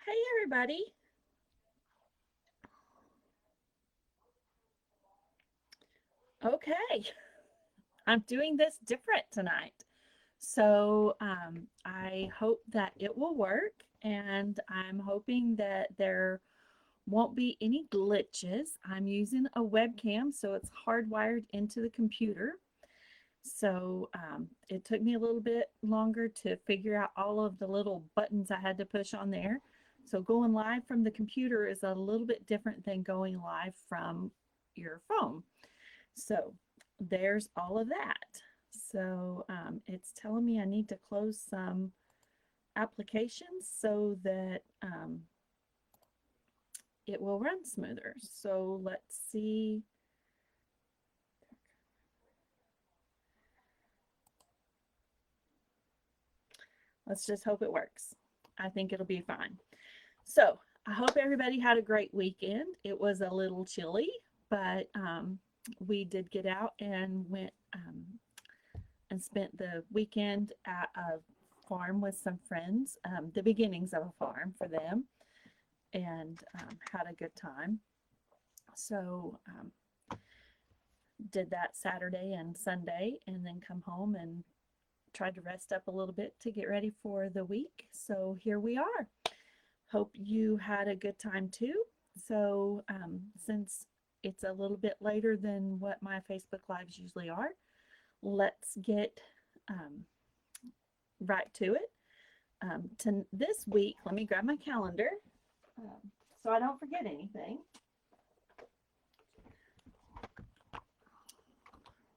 Hey everybody. Okay, I'm doing this different tonight. I hope that it will work, and I'm hoping that there won't be any glitches. I'm using a webcam, so it's hardwired into the computer. It took me a little bit longer to figure out all of the little buttons I had to push on there. So going live from the computer is a little bit different than going live from your phone. So there's all of that. It's telling me I need to close some applications so that it will run smoother. So let's see. Let's just hope it works. I think it'll be fine. So I hope everybody had a great weekend. It was a little chilly, but we did get out and went and spent the weekend at a farm with some friends, the beginnings of a farm for them, and had a good time. So did that Saturday and Sunday, and then come home and tried to rest up a little bit to get ready for the week. So here we are. Hope you had a good time too. Since it's a little bit later than what my Facebook Lives usually are, let's get right to it. To this week, let me grab my calendar so I don't forget anything.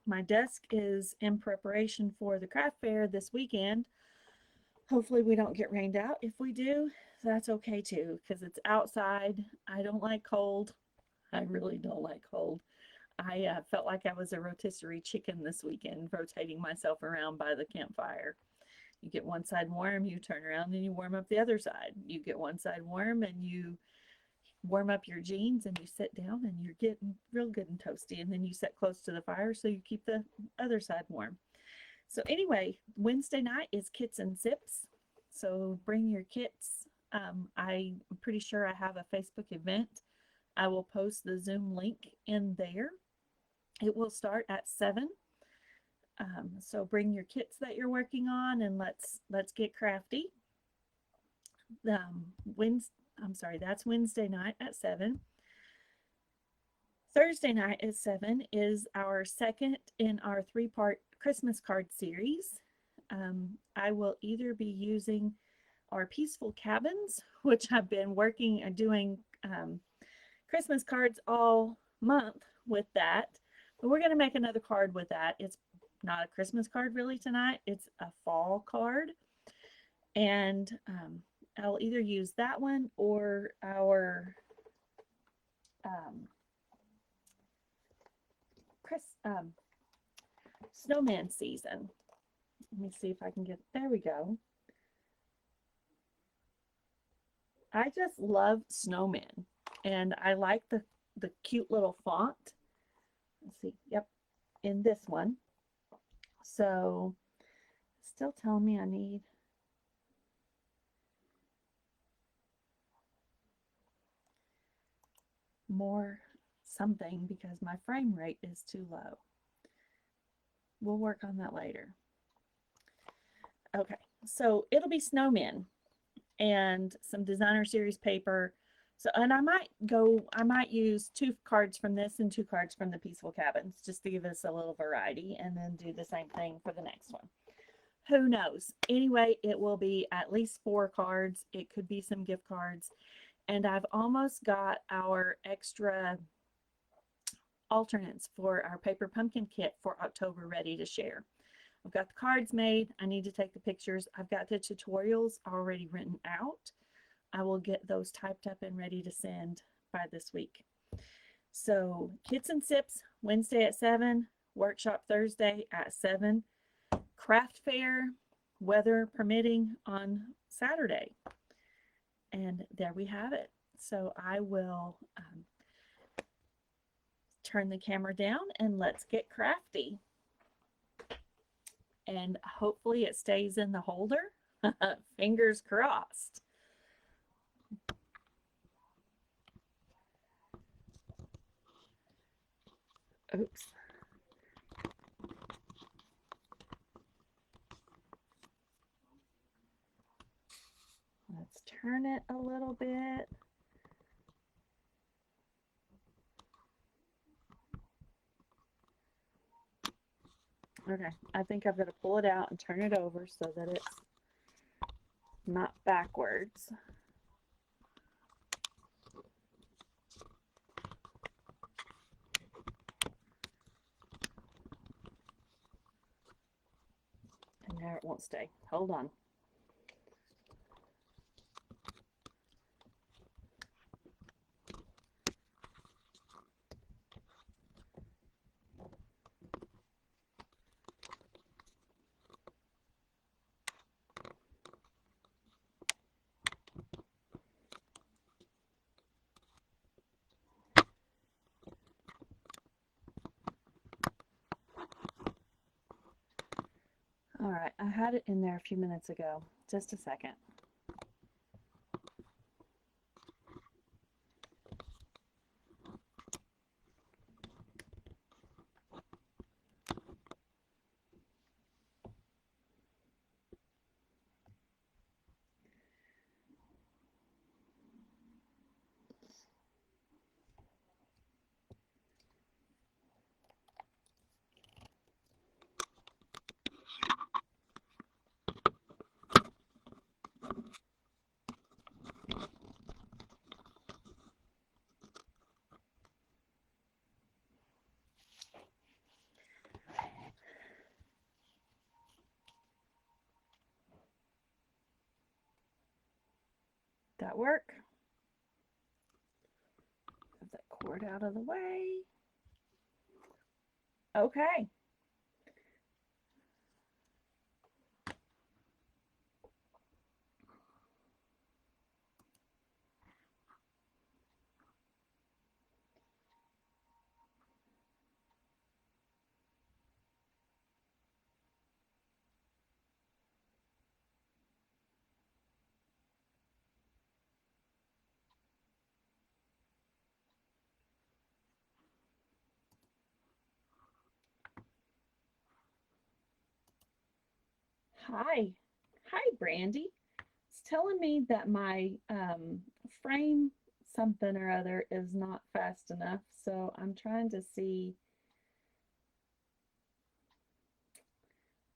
My desk is in preparation for the craft fair this weekend. Hopefully we don't get rained out. If we do, that's okay too, because it's outside. I don't like cold. I really don't like cold. I felt like I was a rotisserie chicken this weekend, rotating myself around by the campfire. You get one side warm, you turn around and you warm up the other side. You get one side warm and you warm up your jeans and you sit down and you're getting real good and toasty, and then you sit close to the fire so you keep the other side warm. So anyway, Wednesday night is kits and sips. So bring your kits. I'm pretty sure I have a Facebook event. I will post the Zoom link in there. It will start at 7. So bring your kits that you're working on, and let's get crafty. That's Wednesday night at 7. Thursday night at 7 is our second in our 3-part Christmas card series. I will either be using our Peaceful Cabins, which I've been working and doing Christmas cards all month with that. But we're going to make another card with that. It's not a Christmas card really tonight. It's a fall card. And I'll either use that one or our snowman season. Let me see if I can get, there we go. I just love snowmen, and I like the cute little font. Let's see, yep, in this one. So still telling me I need more something because my frame rate is too low. We'll work on that later. Okay, so it'll be snowmen and some designer series paper. So, and I might use 2 cards from this and 2 cards from the Peaceful Cabins just to give us a little variety, and then do the same thing for the next one. Who knows? Anyway, it will be at least 4 cards. It could be some gift cards. And I've almost got our extra alternates for our paper pumpkin kit for October ready to share. I've got the cards made. I need to take the pictures. I've got the tutorials already written out. I will get those typed up and ready to send by this week. So kits and sips Wednesday at 7, workshop Thursday at 7, craft fair, weather permitting, on Saturday. And there we have it. So I will turn the camera down and let's get crafty. And hopefully it stays in the holder. Fingers crossed. Oops. Let's turn it a little bit. Okay, I think I've got to pull it out and turn it over so that it's not backwards. And there it won't stay. Hold on. All right, I had it in there a few minutes ago. Just a second. That work? Move that cord out of the way. Okay. Hi. Hi, Brandy. It's telling me that my frame something or other is not fast enough, so I'm trying to see.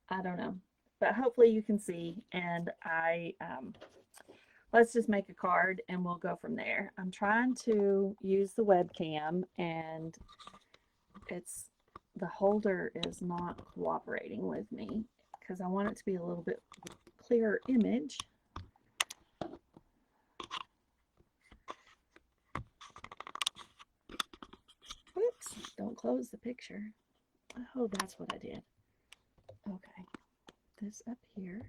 I don't know, but hopefully you can see, and let's just make a card and we'll go from there. I'm trying to use the webcam and the holder is not cooperating with me because I want it to be a little bit clearer image. Whoops, don't close the picture. Oh, that's what I did. Okay, this up here.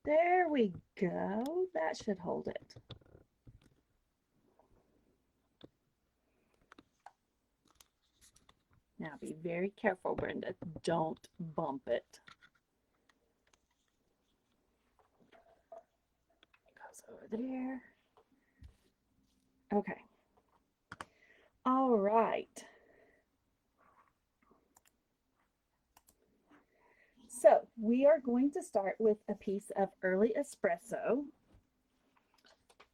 There we go. That should hold it. Now be very careful, Brenda. Don't bump it. Goes over there. Okay. All right. So we are going to start with a piece of early espresso.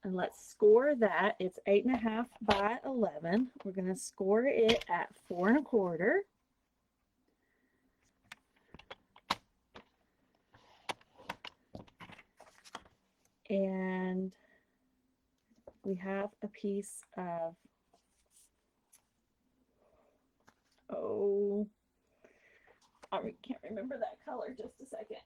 And let's score that. It's 8.5 by 11. We're going to score it at 4 1/4. And we have a piece of, oh, I can't remember that color. Just a second.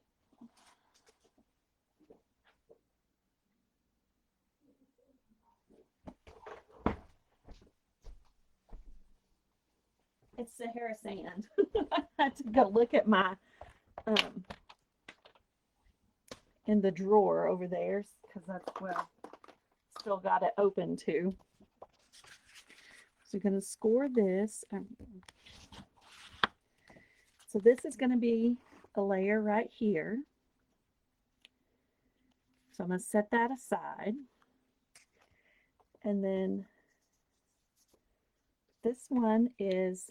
It's Sahara sand. I had to go look at my in the drawer over there because that's where I still got it open to. So we're going to score this. So this is going to be a layer right here. So I'm going to set that aside. And then this one is,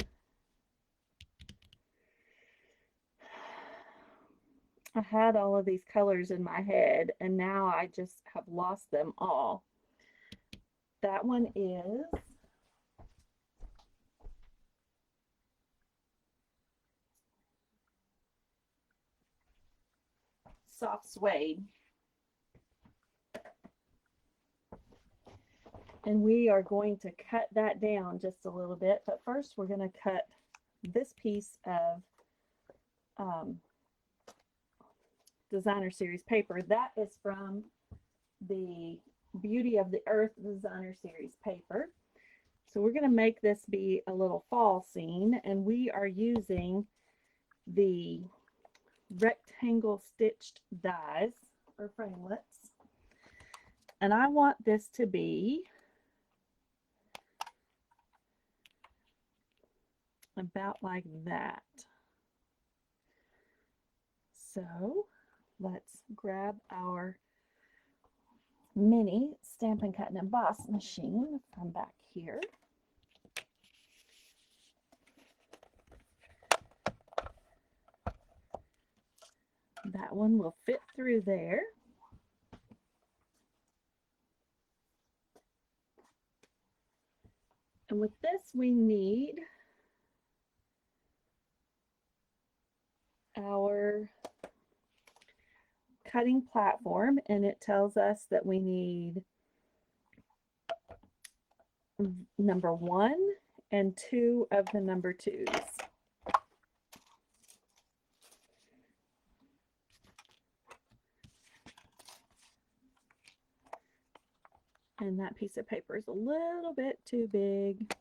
I had all of these colors in my head and now I just have lost them all. That one is soft suede. And we are going to cut that down just a little bit, but first we're going to cut this piece of designer series paper. That is from the Beauty of the Earth designer series paper. So we're going to make this be a little fall scene, and we are using the rectangle stitched dies or framelits, and I want this to be about like that. So let's grab our mini Stampin' Cut and Emboss machine from back here. That one will fit through there. And with this we need our cutting platform, and it tells us that we need number 1 and 2 of the number 2s. And that piece of paper is a little bit too big.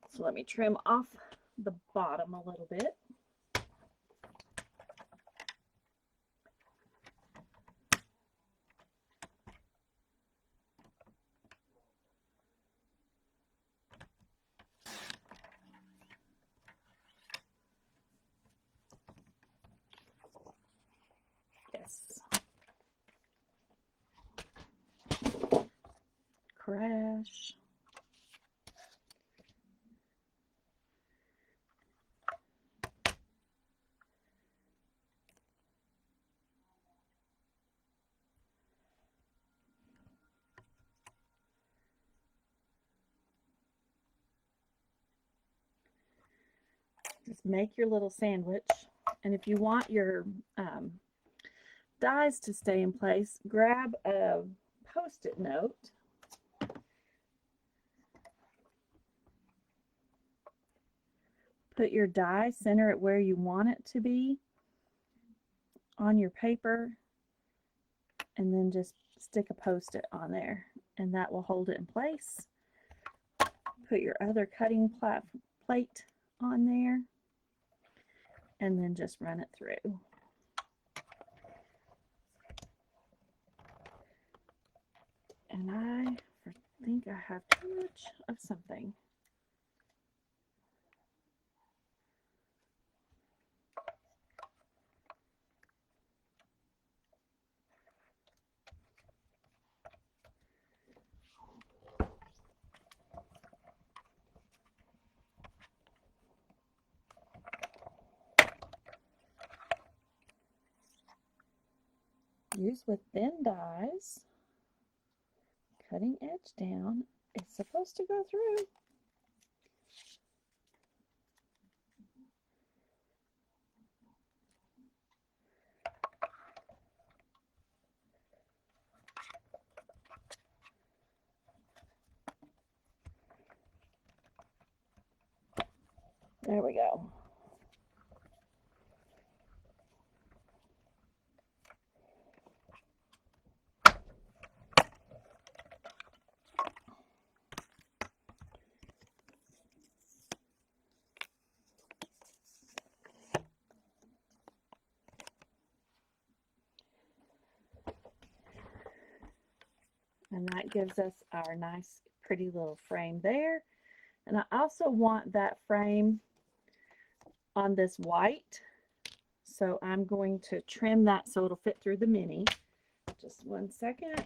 So let me trim off the bottom a little bit. Yes. Crash. Just make your little sandwich, and if you want your dies to stay in place, grab a Post-it note put your die, center it where you want it to be on your paper, and then just stick a Post-it on there, and that will hold it in place. Put your other cutting plate on there, and then just run it through. And I think I have too much of something. Use with thin dies, cutting edge down. It's supposed to go through. There we go. And that gives us our nice, pretty little frame there. And I also want that frame on this white. So I'm going to trim that so it'll fit through the mini. Just one second.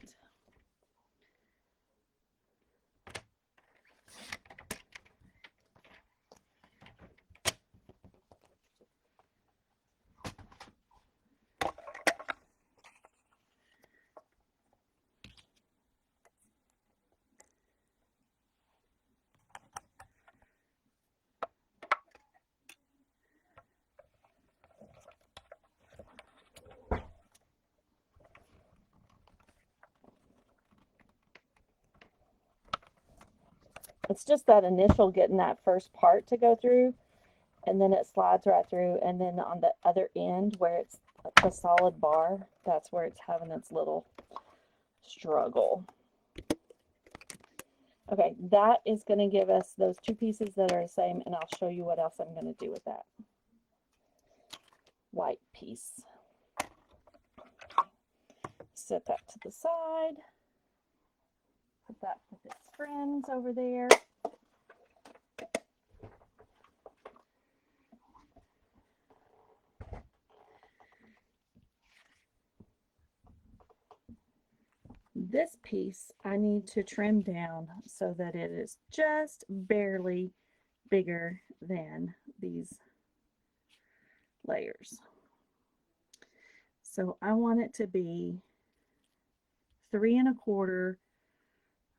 It's just that initial getting that first part to go through, and then it slides right through, and then on the other end where it's the solid bar, that's where it's having its little struggle. Okay, that is going to give us those two pieces that are the same, and I'll show you what else I'm going to do with that white piece. Set that to the side. Put that with its friends over there. This piece I need to trim down so that it is just barely bigger than these layers. So I want it to be 3 1/4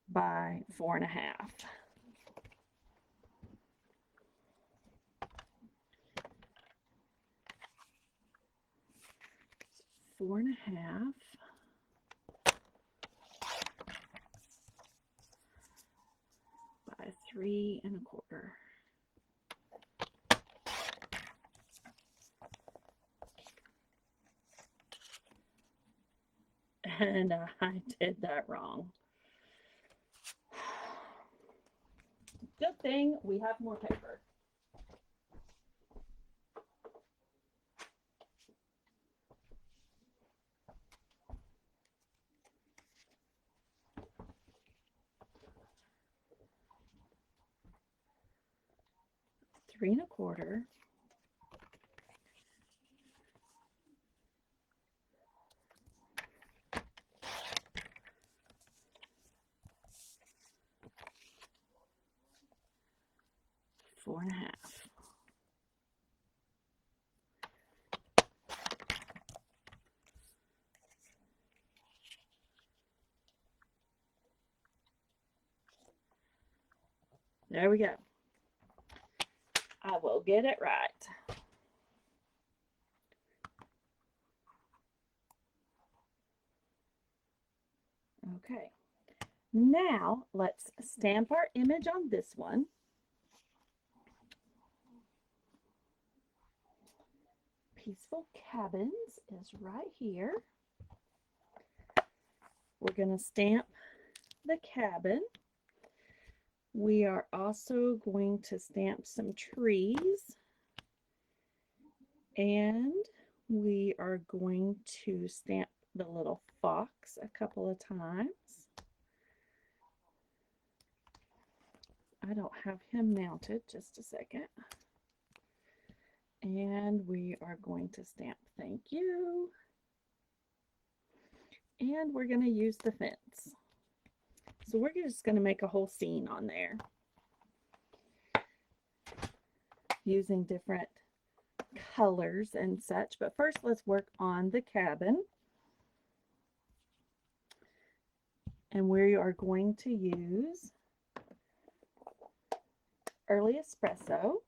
by 4 1/2. 4 1/2 by 3 1/4. And I did that wrong. Good thing we have more paper. Three 1/4. Four 1/2. There we go. I will get it right. Okay. Now let's stamp our image on this one. Peaceful Cabins is right here. We're going to stamp the cabin. We are also going to stamp some trees, and we are going to stamp the little fox a couple of times. I don't have him mounted, just a second. And we are going to stamp thank you. And we're going to use the fence. So we're just going to make a whole scene on there using different colors and such. But first, let's work on the cabin. And we are going to use Early Espresso.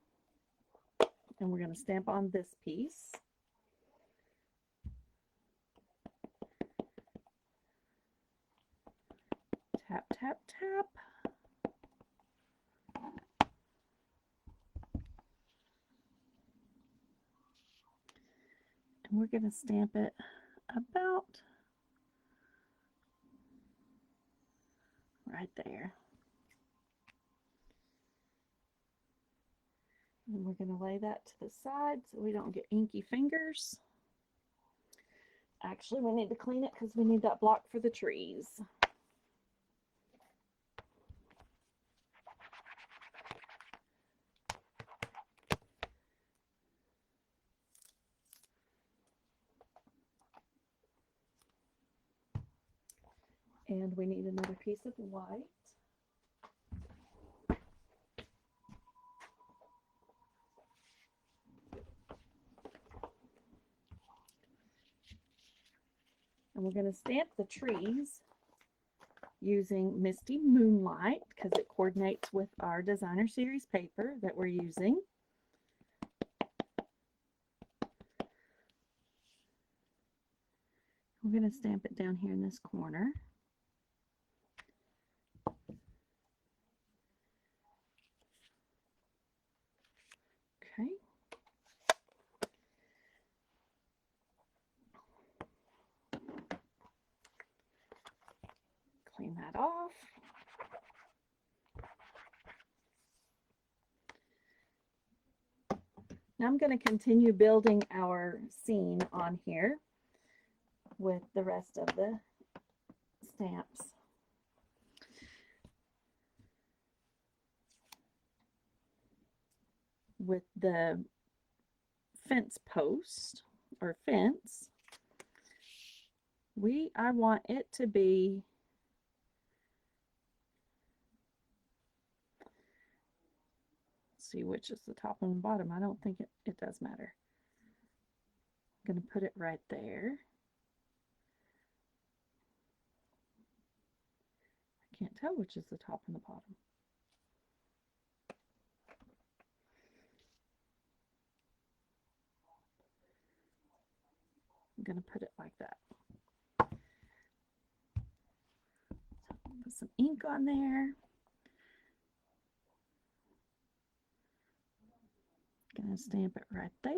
And we're going to stamp on this piece. Tap, tap, tap. And we're going to stamp it about right there. And we're going to lay that to the side so we don't get inky fingers. Actually, we need to clean it because we need that block for the trees. And we need another piece of white. And we're going to stamp the trees using Misty Moonlight because it coordinates with our designer series paper that we're using. We're going to stamp it down here in this corner. Now I'm going to continue building our scene on here with the rest of the stamps. With the fence post or fence, I want it to be see which is the top and the bottom. I don't think it does matter. I'm going to put it right there. I can't tell which is the top and the bottom. I'm going to put it like that. Put some ink on there. Going to stamp it right there.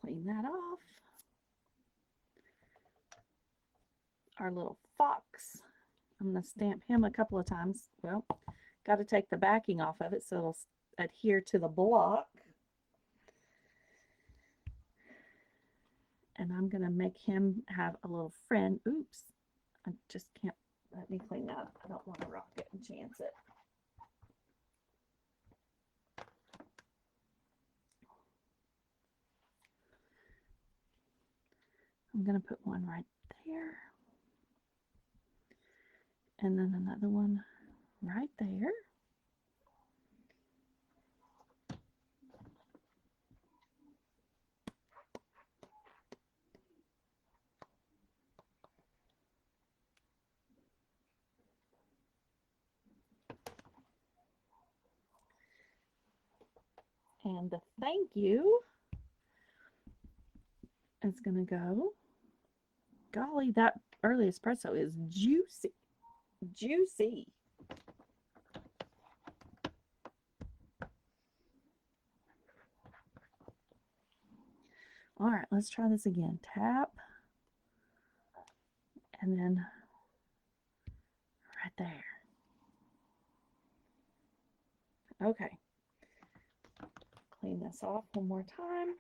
Clean that off. Our little fox. I'm going to stamp him a couple of times. Well, got to take the backing off of it so it'll adhere to the block. And I'm going to make him have a little friend. Oops. I just can't. Let me clean that. I don't want to rock it and chance it. I'm going to put one right there. And then another one right there. And the thank you is going to go. Golly, that early espresso is juicy. Juicy. All right, let's try this again. Tap. And then right there. Okay. Clean this off one more time.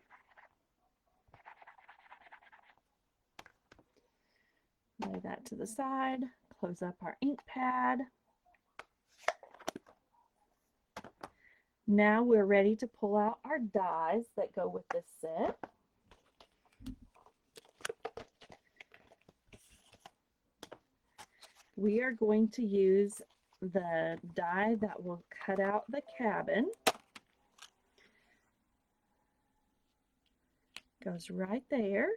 Lay that to the side. Close up our ink pad. Now we're ready to pull out our dies that go with this set. We are going to use the die that will cut out the cabin. Goes right there.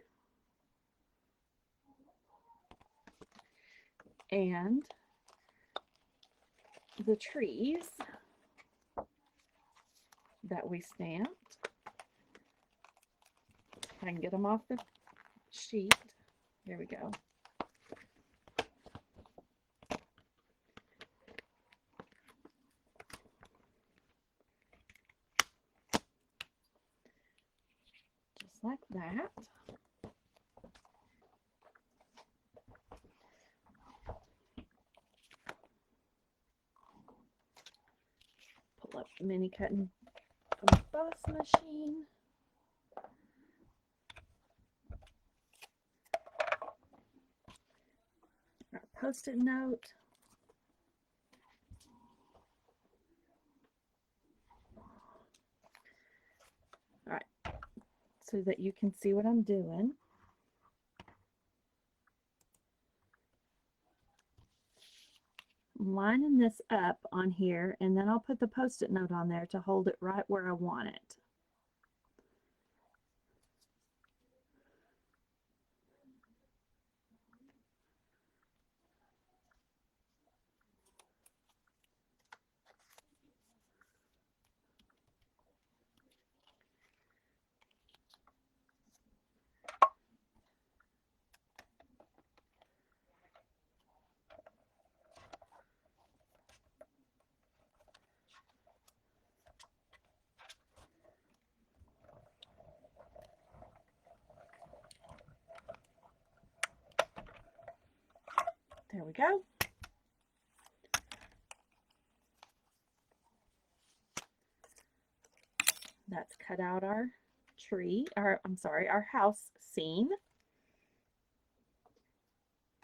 And the trees that we stamped. If I can get them off the sheet. There we go. Just like that. Pull up the mini cutting emboss machine. Our Post-it note. All right, so that you can see what I'm doing. I'm lining this up on here, and then I'll put the Post-it note on there to hold it right where I want it. we go. That's cut out our tree, our house scene.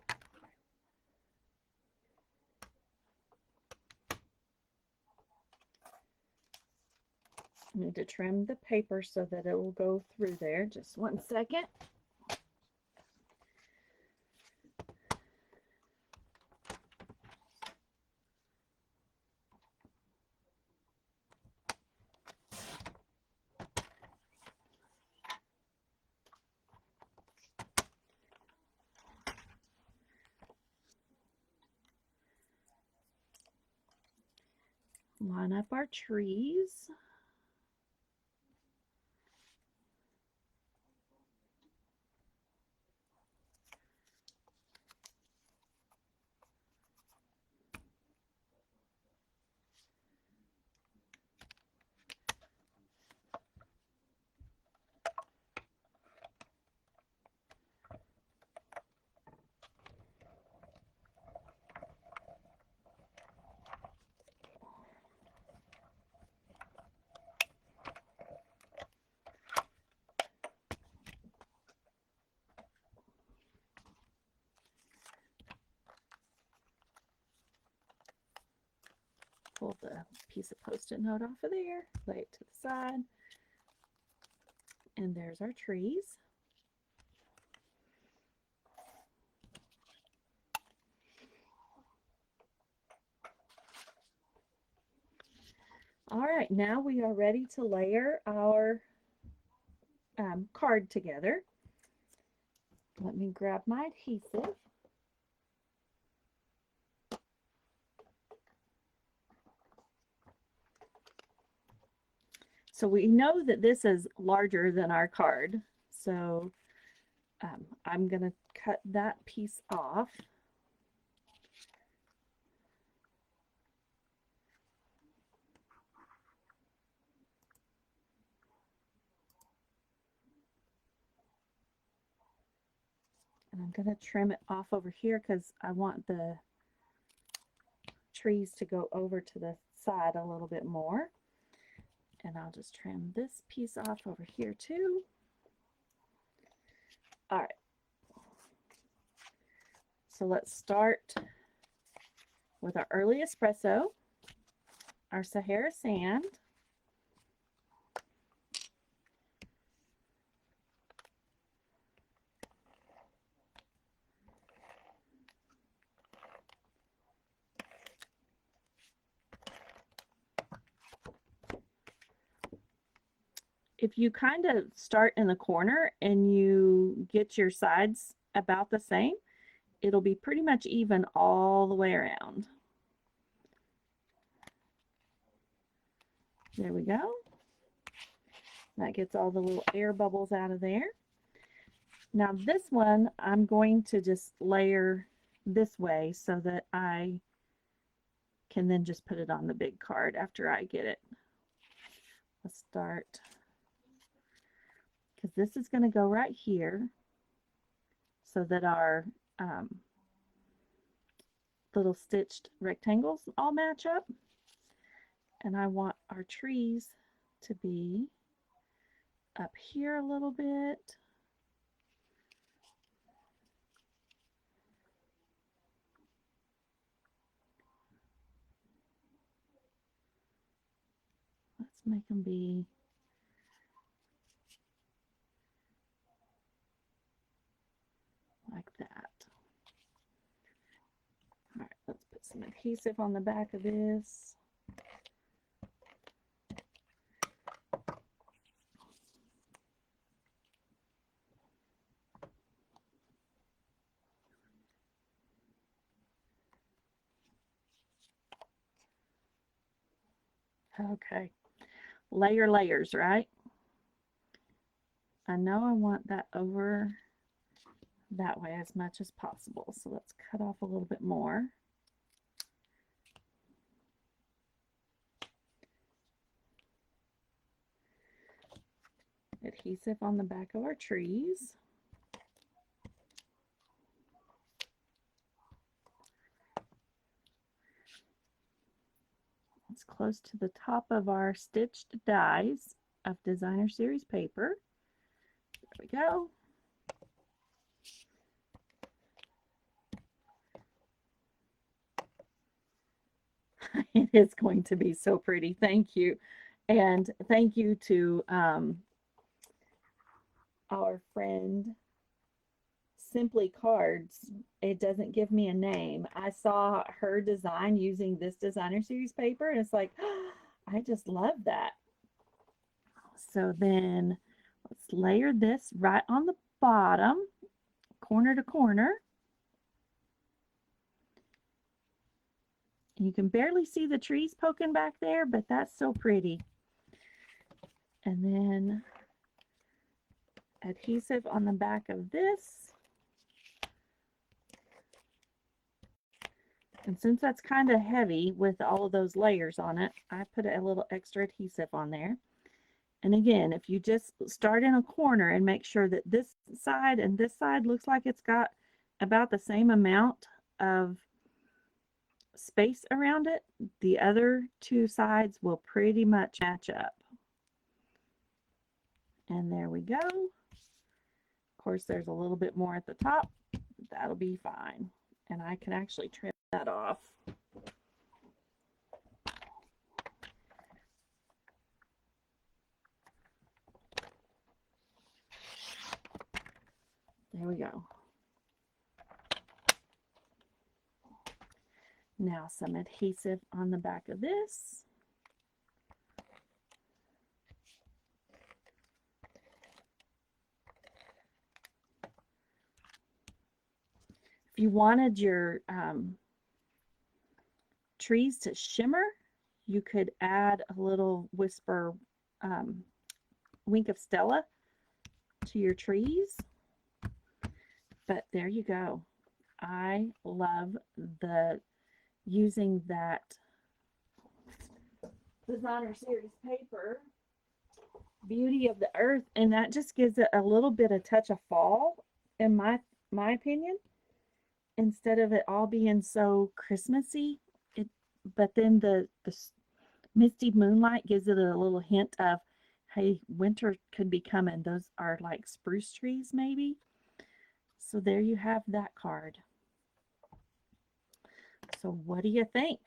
I need to trim the paper so that it will go through there. Just one second. Line up our trees. Pull the piece of Post-it note off of there, lay it to the side, and there's our trees. All right, now we are ready to layer our card together. Let me grab my adhesive. So we know that this is larger than our card, so I'm going to cut that piece off. And I'm going to trim it off over here because I want the trees to go over to the side a little bit more. And I'll just trim this piece off over here too. All right. So let's start with our early espresso, our Sahara sand, if you kind of start in the corner and you get your sides about the same, it'll be pretty much even all the way around. There we go. That gets all the little air bubbles out of there. Now this one, I'm going to just layer this way so that I can then just put it on the big card after I get it. Let's start, because this is going to go right here so that our little stitched rectangles all match up. And I want our trees to be up here a little bit. Let's make them be like that. All right, let's put some adhesive on the back of this. Okay, layer layers, right? I know I want that over that way as much as possible. So let's cut off a little bit more. Adhesive on the back of our trees. close to the top of our stitched dies of designer series paper. There we go. It is going to be so pretty. Thank you. And thank you to our friend Simply Cards. It doesn't give me a name. I saw her design using this designer series paper, and it's like, oh, I just love that. So then let's layer this right on the bottom, corner to corner. You can barely see the trees poking back there, but that's so pretty. And then adhesive on the back of this. And since that's kind of heavy with all of those layers on it, I put a little extra adhesive on there. And again, if you just start in a corner and make sure that this side and this side looks like it's got about the same amount of space around it, the other two sides will pretty much match up. And there we go. Of course, there's a little bit more at the top. That'll be fine. And I can actually trim that off. There we go. Now some adhesive on the back of this. If you wanted your trees to shimmer, you could add a little whisper wink of Stella to your trees. But there you go. I love using that designer series paper, Beauty of the Earth, and that just gives it a little bit of touch of fall, in my opinion, instead of it all being so Christmassy. But then the Misty Moonlight gives it a little hint of, hey, winter could be coming. Those are like spruce trees maybe. So there you have that card. So what do you think?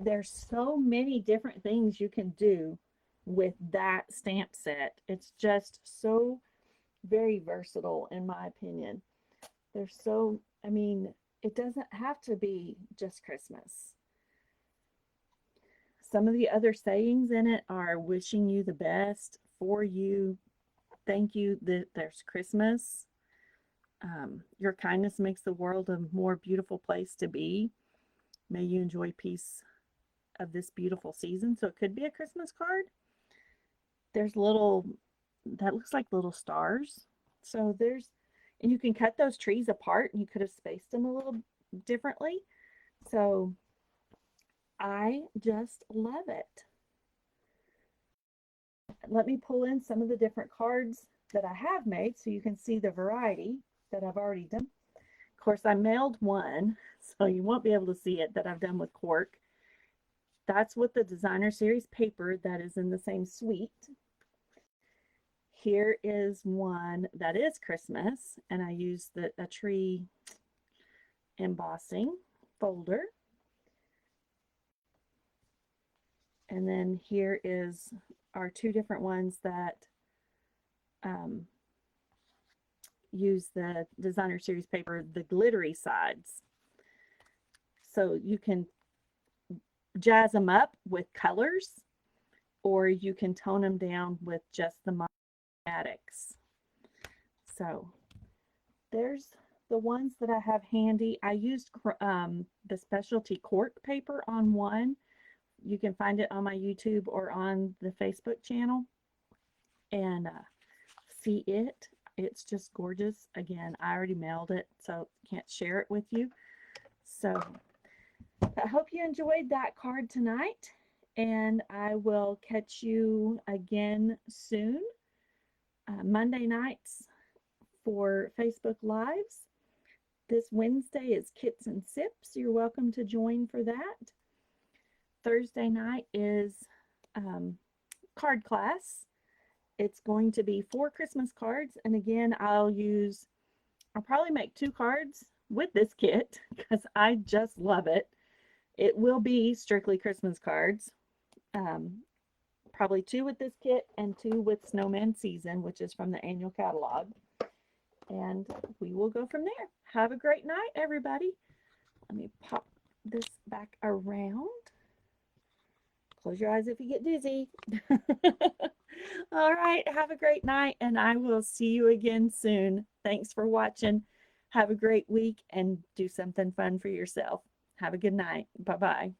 There's so many different things you can do with that stamp set. It's just so very versatile, in my opinion. There's so, I mean, it doesn't have to be just Christmas. Some of the other sayings in it are wishing you the best, for you, thank you that there's Christmas. Your kindness makes the world a more beautiful place to be. May you enjoy peace of this beautiful season. So it could be a Christmas card. There's that looks like little stars. So and you can cut those trees apart, and you could have spaced them a little differently. So I just love it. Let me pull in some of the different cards that I have made so you can see the variety that I've already done. Of course, I mailed one, so you won't be able to see it, that I've done with cork. That's with the designer series paper that is in the same suite. Here is one that is Christmas, and I used a tree embossing folder. And then here is our two different ones that use the designer series paper, the glittery sides. So you can jazz them up with colors, or you can tone them down with just the monochromatics. So there's the ones that I have handy. I used the specialty cork paper on one. You can find it on my YouTube or on the Facebook channel and see it. It's just gorgeous. Again, I already mailed it, so can't share it with you. So I hope you enjoyed that card tonight, and I will catch you again soon, Monday nights for Facebook Lives. This Wednesday is Kits and Sips. You're welcome to join for that. Thursday night is card class. It's going to be 4 Christmas cards. And again, I'll probably make 2 cards with this kit because I just love it. It will be strictly Christmas cards. Probably 2 with this kit and 2 with Snowman Season, which is from the annual catalog. And we will go from there. Have a great night, everybody. Let me pop this back around. Close your eyes if you get dizzy. All right, have a great night, and I will see you again soon. Thanks for watching. Have a great week, and do something fun for yourself. Have a good night. Bye-bye.